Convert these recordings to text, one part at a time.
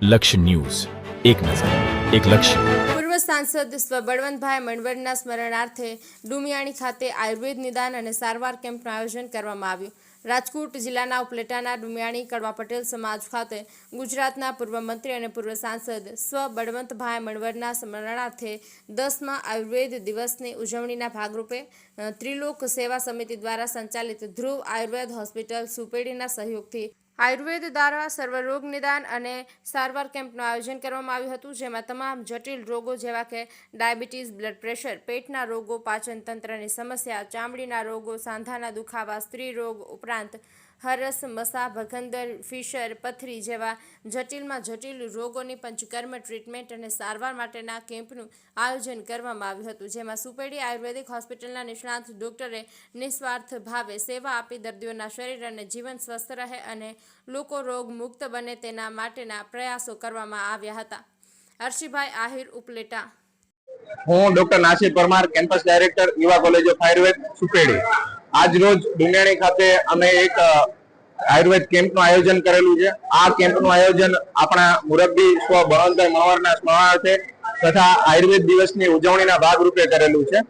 લક્ષ્ય ન્યૂઝ, એક નજર, એક લક્ષ્ય. પૂર્વ સાંસદ સ્વ બળવંતભાઈ મણવરના સ્મરણાર્થે ડુમિયાણી ખાતે આયુર્વેદ નિદાન અને સારવાર કેમ્પનું આયોજન કરવામાં આવ્યું. રાજકોટ જિલ્લાના ઉપલેટાના ડુમિયાણી કડવા પટેલ સમાજ ખાતે ગુજરાતના પૂર્વ મંત્રી અને પૂર્વ સાંસદ સ્વ બળવંતભાઈ મણવરના સ્મરણાર્થે 10મા આયુર્વેદ દિવસની ઉજવણીના ભાગરૂપે ત્રિલોક સેવા સમિતિ દ્વારા સંચાલિત ધ્રુવ આયુર્વેદ હોસ્પિટલ સુપેડીના સહયોગથી આયુર્વેદ દ્વારા સર્વરોગ નિદાન અને સારવાર કેમ્પનું આયોજન કરવામાં આવ્યું હતું, જેમાં તમામ જટિલ રોગો જેવા કે ડાયાબિટીસ, બ્લડ પ્રેશર, પેટના રોગો, પાચન તંત્રની સમસ્યા, ચામડીના રોગો, સાંધાના દુખાવા, સ્ત્રી રોગ ઉપરાંત હરસ, મસા, ભગંદર, ફિશર, પથરી જેવા જટિલમાં જટિલ રોગોની પંચકર્મ ટ્રીટમેન્ટ અને સારવાર માટેના કેમ્પનું આયોજન કરવામાં આવ્યું હતું, જેમાં સુપેડી આયુર્વેદિક હોસ્પિટલના નિષ્ણાત ડોક્ટરે નિસ્વાર્થ ભાવે સેવા આપી દર્દીઓના શરીર અને જીવન સ્વસ્થ રહે અને લોકો રોગ મુક્ત બને તેના માટેના પ્રયાસો કરવામાં આવ્યા હતા. અર્શીભાઈ આહિર, ઉપલેટા. હું doctor Nasir Parmar, campus director, યુવા કોલેજ ઓફ આયુર્વેદ, સુપેડી. આજ રોજ ડુમિયાણી ખાતે અમે એક આયુર્વેદ કેમ્પનું આયોજન કરેલું છે. આ કેમ્પનું આયોજન આપણા મુરબ્બી સ્વ બળવંતભાઈ મણવરના સ્મરણાર્થે તથા આયુર્વેદ દિવસની ઉજવણીના ભાગરૂપે કરેલું છે.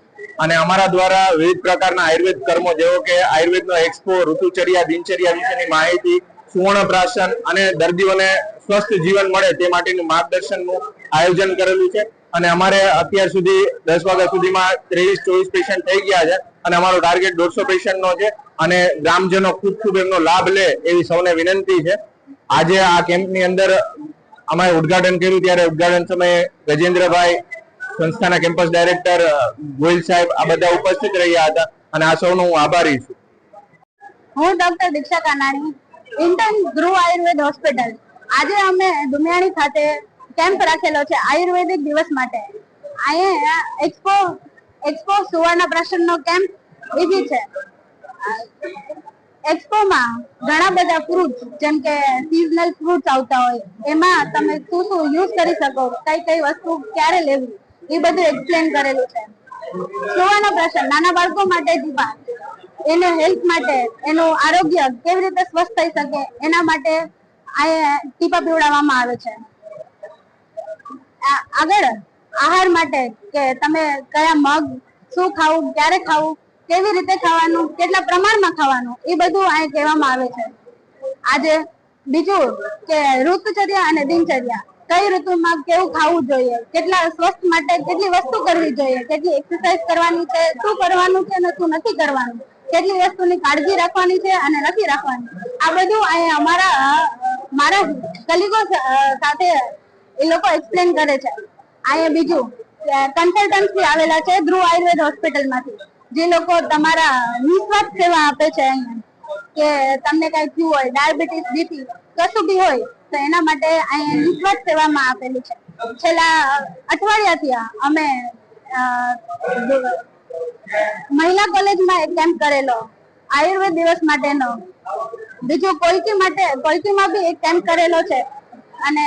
અને અમારા દ્વારા વિવિધ પ્રકારના આયુર્વેદ કર્મો જેવો કે આયુર્વેદનો એક્સપો, ઋતુચર્યા, દિનચર્યા વિશેની માહિતી, સુવર્ણ પ્રાશન અને દર્દીઓને સ્વસ્થ જીવન મળે તે માટેનું માર્ગદર્શનનું આયોજન કરેલું છે. અને અમારે અત્યાર સુધી 10 વાગ્યા સુધીમાં 23-24 પેશન્ટ થઈ ગયા છે અને અમારો ટાર્ગેટ 150 પેશન્ટનો છે. અને ગ્રામજનો ખૂબ એમનો લાભ લે એવી સૌને વિનંતી છે. આજે આ કેમ્પની અંદર અમે ઉદ્ઘાટન કર્યું ત્યારે ઉદ્ઘાટન સમયે ગજેન્દ્રભાઈ, સંસ્થાના કેમ્પસ ડાયરેક્ટર ગોયલ સાહેબ આ બધા ઉપસ્થિત રહ્યા હતા અને આ સૌનો હું આભારી છું. હું ડોક્ટર દીક્ષા કાનાણી, ઇન્ટર્ન, ધ્રુવ આયુર્વેદ હોસ્પિટલ. આજે અમે ડુમિયાણી ખાતે કેમ્પ રાખેલો છે આયુર્વેદિક દિવસ માટે. અહીંયા એક્સપો સુવર્ણ પ્રાશનનો કેમ્પ લીધી છે. એક્સપોમાં ઘણા બધા ફ્રૂટ જેમ કે સિઝનલ ફ્રૂટ્સ આવતા હોય, એમાં તમે શું યુઝ કરી શકો, કઈ વસ્તુ ક્યારે લેવી, એ બધું એક્સપ્લેન કરેલું છે. સુવર્ણ પ્રાશન નાના બાળકો માટે ટીપા, એને હેલ્થ માટે, એનું આરોગ્ય કેવી રીતે સ્વસ્થ થઈ શકે એના માટે આ ટીપા પીવડાવવામાં આવે છે. આગળ આહાર માટે કે તમે કયા મગ, શું ખાવું, ક્યારે ખાવું, કેવી રીતે ખાવાનું, કેટલા પ્રમાણમાં ખાવાનું, એ બધું અહીં કહેવામાં આવે છે. આજે બીજું કે ઋતુચર્યા અને દિનચર્યા, કઈ ઋતુમાં કેવું ખાવું જોઈએ, કેટલા સ્વસ્થ માટે કેટલી વસ્તુ કરવી જોઈએ, કેટલી એક્સરસાઇઝ કરવાની છે, શું કરવાનું છે અને શું નથી કરવાનું, કેટલી વસ્તુની કાળજી રાખવાની છે અને નથી રાખવાની, આ બધું અહીં મારા કલીગો સાથે એ લોકો એક્સપ્લેન કરે છે. અહીંયા બીજું કન્સલ્ટન્સી આવેલા છે ધ્રુવ આયુર્વેદ હોસ્પિટલમાંથી, જે લોકો તમારા નિસ્વાર્થ સેવા આપે છે. અહીંયા કે તમને કઈ થયું હોય, ડાયાબિટીસ, બીપી, કશું બી હોય તો એના માટે અહીંયા નિસ્વાર્થ સેવામાં આપેલી છે. છેલ્લા અઠવાડિયાથી અમે મહિલા કોલેજમાં એક કેમ્પ કરેલો આયુર્વેદ દિવસ માટેનો. બીજું કોલકીમાં બી એક કેમ્પ કરેલો છે. અને